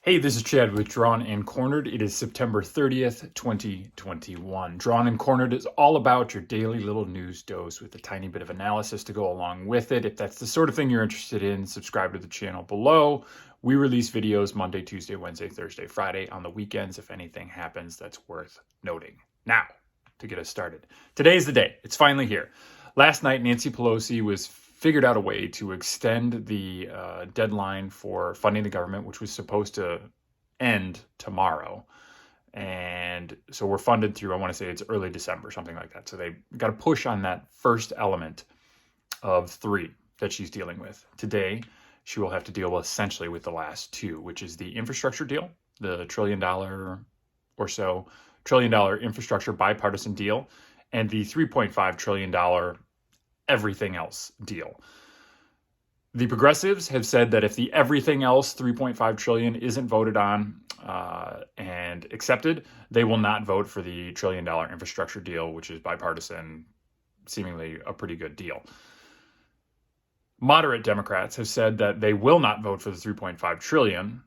Hey, this is Chad with Drawn and Cornered. It is September 30th, 2021. Drawn and Cornered is all about your daily little news dose with a tiny bit of analysis to go along with it. If that's the sort of thing you're interested in, subscribe to the channel below. We release videos Monday, Tuesday, Wednesday, Thursday, Friday on the weekends if anything happens that's worth noting. Now, to get us started. Today is the day. It's finally here. Last night, Nancy Pelosi figured out a way to extend the deadline for funding the government, which was supposed to end tomorrow. And so we're funded through, I want to say it's early December, something like that. So they got to push on that first element of three that she's dealing with. Today, she will have to deal with essentially with the last two, which is the infrastructure deal, the $1 trillion or so, $1 trillion infrastructure bipartisan deal, and the $3.5 trillion everything else deal. The progressives have said that if the everything else $3.5 trillion isn't voted on and accepted, they will not vote for the $1 trillion infrastructure deal, which is bipartisan, seemingly a pretty good deal. Moderate Democrats have said that they will not vote for the $3.5 trillion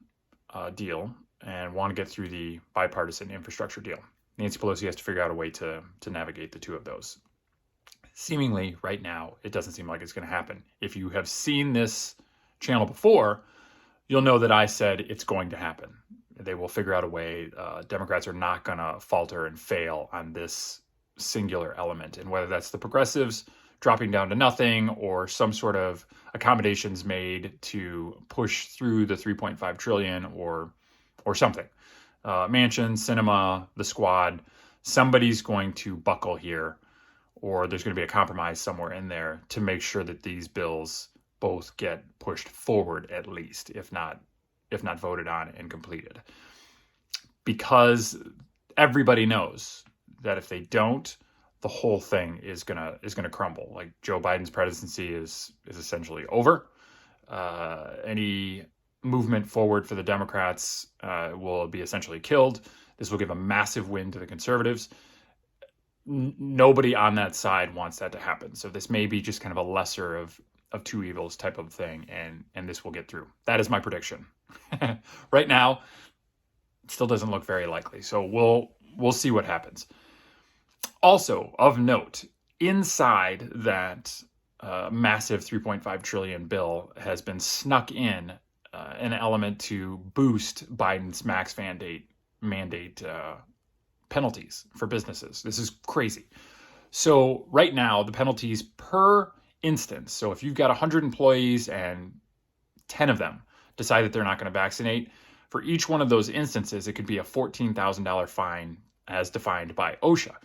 deal and want to get through the bipartisan infrastructure deal. Nancy Pelosi has to figure out a way to navigate the two of those. Seemingly, right now, it doesn't seem like it's going to happen. If you have seen this channel before, you'll know that I said it's going to happen. They will figure out a way. Democrats are not going to falter and fail on this singular element. And whether that's the progressives dropping down to nothing or some sort of accommodations made to push through the $3.5 trillion or something. Manchin, Cinema, the squad, somebody's going to buckle here, or there's going to be a compromise somewhere in there to make sure that these bills both get pushed forward at least, if not voted on and completed. Because everybody knows that if they don't, the whole thing is gonna crumble. Like Joe Biden's presidency is essentially over. Any movement forward for the Democrats will be essentially killed. This will give a massive win to the conservatives. Nobody on that side wants that to happen. So this may be just kind of a lesser of two evils type of thing, and this will get through. That is my prediction. Right now, it still doesn't look very likely. So we'll see what happens. Also, of note, inside that massive $3.5 trillion bill has been snuck in an element to boost Biden's max mandate penalties for businesses. This is crazy. So right now, the penalties per instance, so if you've got 100 employees and 10 of them decide that they're not going to vaccinate, for each one of those instances, it could be a $14,000 fine as defined by OSHA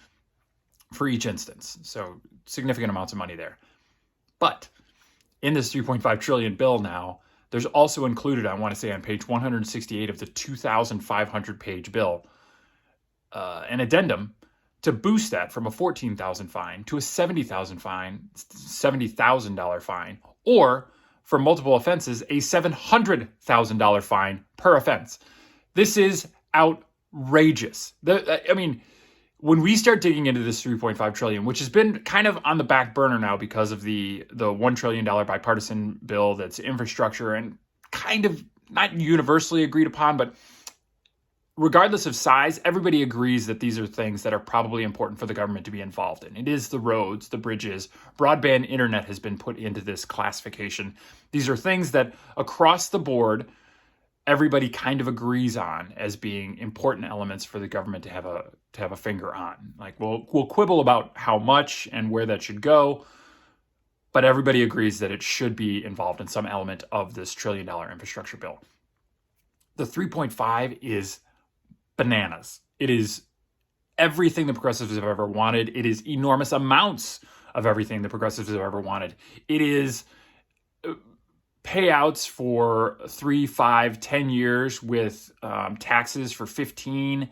for each instance. So significant amounts of money there. But in this $3.5 trillion bill now, there's also included, I want to say on page 168 of the 2,500 page bill, an addendum to boost that from a $14,000 fine to a $70,000 fine, or for multiple offenses, a $700,000 fine per offense. This is outrageous. When we start digging into this $3.5 trillion, which has been kind of on the back burner now because of the $1 trillion bipartisan bill that's infrastructure and kind of not universally agreed upon, but regardless of size, everybody agrees that these are things that are probably important for the government to be involved in. It is the roads, the bridges, broadband internet has been put into this classification. These are things that across the board, everybody kind of agrees on as being important elements for the government to have a finger on. Like we'll quibble about how much and where that should go, but everybody agrees that it should be involved in some element of this $1 trillion infrastructure bill. The 3.5 is bananas. It is everything the progressives have ever wanted. It is enormous amounts of everything the progressives have ever wanted. It is payouts for 3, 5, 10 years with taxes for 15.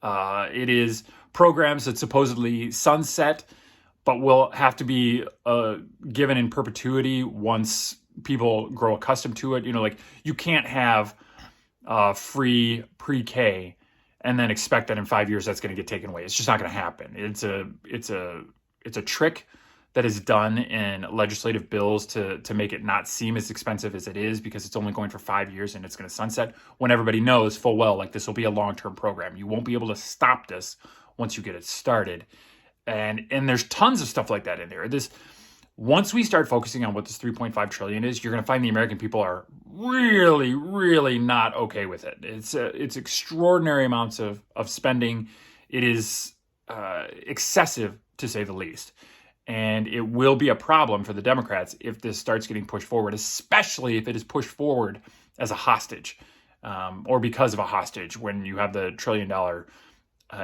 It is programs that supposedly sunset, but will have to be given in perpetuity once people grow accustomed to it. You can't have free pre-K and then expect that in 5 years that's going to get taken away. It's just not going to happen. It's a trick that is done in legislative bills to make it not seem as expensive as it is, because it's only going for 5 years and it's going to sunset, when everybody knows full well, like, this will be a long-term program. You won't be able to stop this once you get it started. And there's tons of stuff like that in there. Once we start focusing on what this 3.5 trillion is, you're going to find the American people are really, really not okay with it. It's extraordinary amounts of spending. It is excessive, to say the least. And it will be a problem for the Democrats if this starts getting pushed forward, especially if it is pushed forward as a hostage, or because of a hostage, when you have the $1 trillion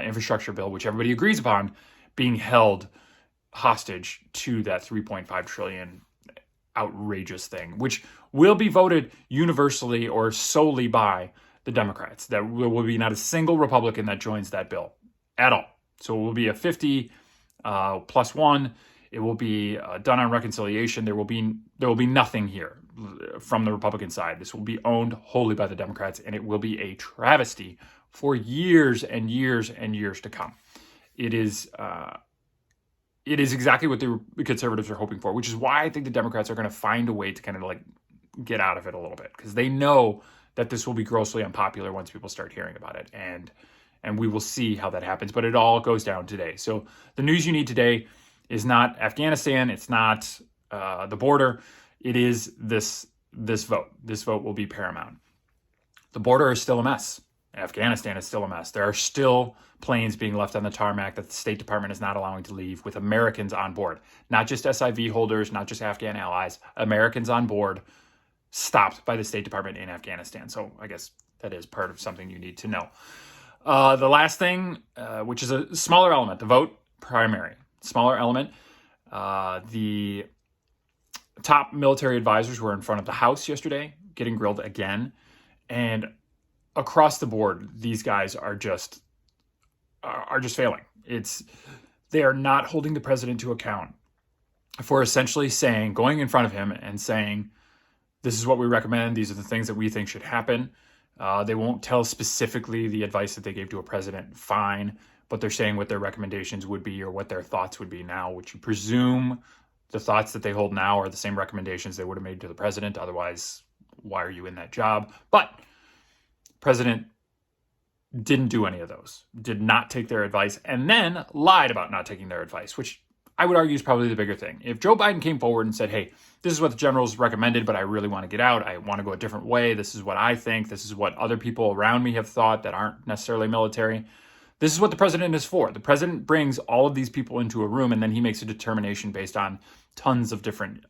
infrastructure bill, which everybody agrees upon, being held hostage to that 3.5 trillion outrageous thing, which will be voted universally or solely by the Democrats. There will be not a single Republican that joins that bill at all. So it will be a 50 plus one. It will be done on reconciliation. There will be nothing here from the Republican side. This will be owned wholly by the Democrats, and it will be a travesty for years and years and years to come. It is exactly what the conservatives are hoping for, which is why I think the Democrats are going to find a way to kind of like get out of it a little bit, because they know that this will be grossly unpopular once people start hearing about it. And we will see how that happens, but it all goes down today. So the news you need today is not Afghanistan. It's not the border. It is this vote. This vote will be paramount. The border is still a mess. Afghanistan is still a mess. There are still planes being left on the tarmac that the State Department is not allowing to leave with Americans on board. Not just SIV holders, not just Afghan allies, Americans on board, stopped by the State Department in Afghanistan. So I guess that is part of something you need to know. The last thing, which is a smaller element, the vote primary, smaller element. The top military advisors were in front of the House yesterday, getting grilled again. And across the board, these guys are just failing. They are not holding the president to account for essentially going in front of him and saying, this is what we recommend. These are the things that we think should happen. They won't tell specifically the advice that they gave to a president, fine, but they're saying what their recommendations would be or what their thoughts would be now, which you presume the thoughts that they hold now are the same recommendations they would have made to the president. Otherwise, why are you in that job? But president didn't do any of those, did not take their advice, and then lied about not taking their advice, which I would argue is probably the bigger thing. If Joe Biden came forward and said, hey, this is what the generals recommended, but I really want to get out. I want to go a different way. This is what I think. This is what other people around me have thought that aren't necessarily military. This is what the president is for. The president brings all of these people into a room, and then he makes a determination based on tons of different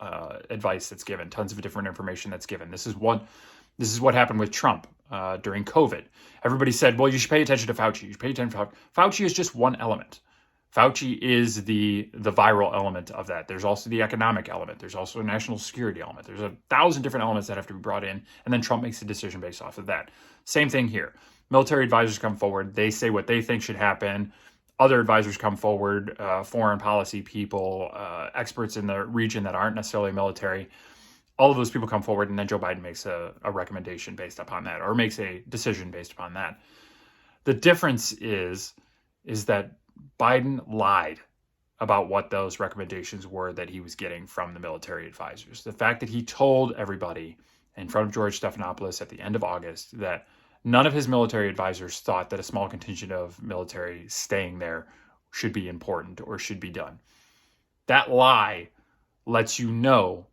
advice that's given, tons of different information that's given. This is what happened with Trump during COVID. Everybody said, well, you should pay attention to Fauci. You should pay attention to Fauci. Fauci is just one element. Fauci is the viral element of that. There's also the economic element. There's also a national security element. There's 1,000 different elements that have to be brought in, and then Trump makes a decision based off of that. Same thing here. Military advisors come forward. They say what they think should happen. Other advisors come forward, foreign policy people, experts in the region that aren't necessarily military. All of those people come forward, and then Joe Biden makes a recommendation based upon that, or makes a decision based upon that. The difference is that Biden lied about what those recommendations were that he was getting from the military advisors. The fact that he told everybody in front of George Stephanopoulos at the end of August that none of his military advisors thought that a small contingent of military staying there should be important or should be done. That lie lets you know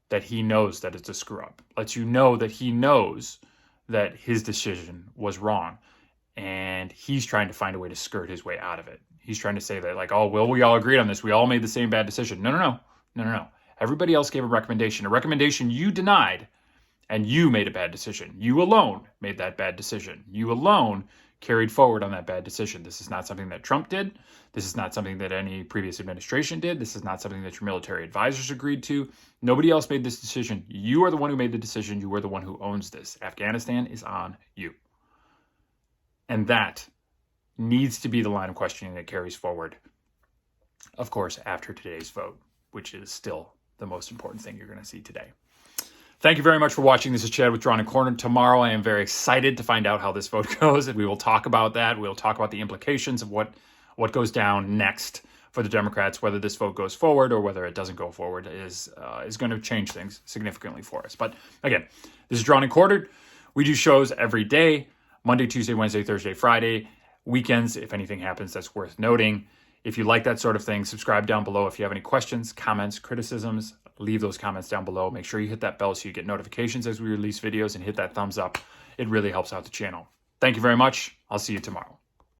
that he knows that it's a screw up, lets you know that he knows that his decision was wrong. And he's trying to find a way to skirt his way out of it. He's trying to say that, like, oh, well, we all agreed on this. We all made the same bad decision. No. Everybody else gave a recommendation you denied, and you made a bad decision. You alone made that bad decision. You alone carried forward on that bad decision. This is not something that Trump did. This is not something that any previous administration did. This is not something that your military advisors agreed to. Nobody else made this decision. You are the one who made the decision. You are the one who owns this. Afghanistan is on you. And that needs to be the line of questioning that carries forward, of course, after today's vote, which is still the most important thing you're going to see today. Thank you very much for watching. This is Chad with Drawn and Cornered. Tomorrow, I am very excited to find out how this vote goes, and we will talk about that. We'll talk about the implications of what goes down next for the Democrats, whether this vote goes forward or whether it doesn't go forward, is going to change things significantly for us. But again, this is Drawn and Quartered. We do shows every day, Monday, Tuesday, Wednesday, Thursday, Friday. Weekends, if anything happens that's worth noting. If you like that sort of thing, subscribe down below. If you have any questions, comments, criticisms, leave those comments down below. Make sure you hit that bell so you get notifications as we release videos, and hit that thumbs up. It really helps out the channel. Thank you very much. I'll see you tomorrow.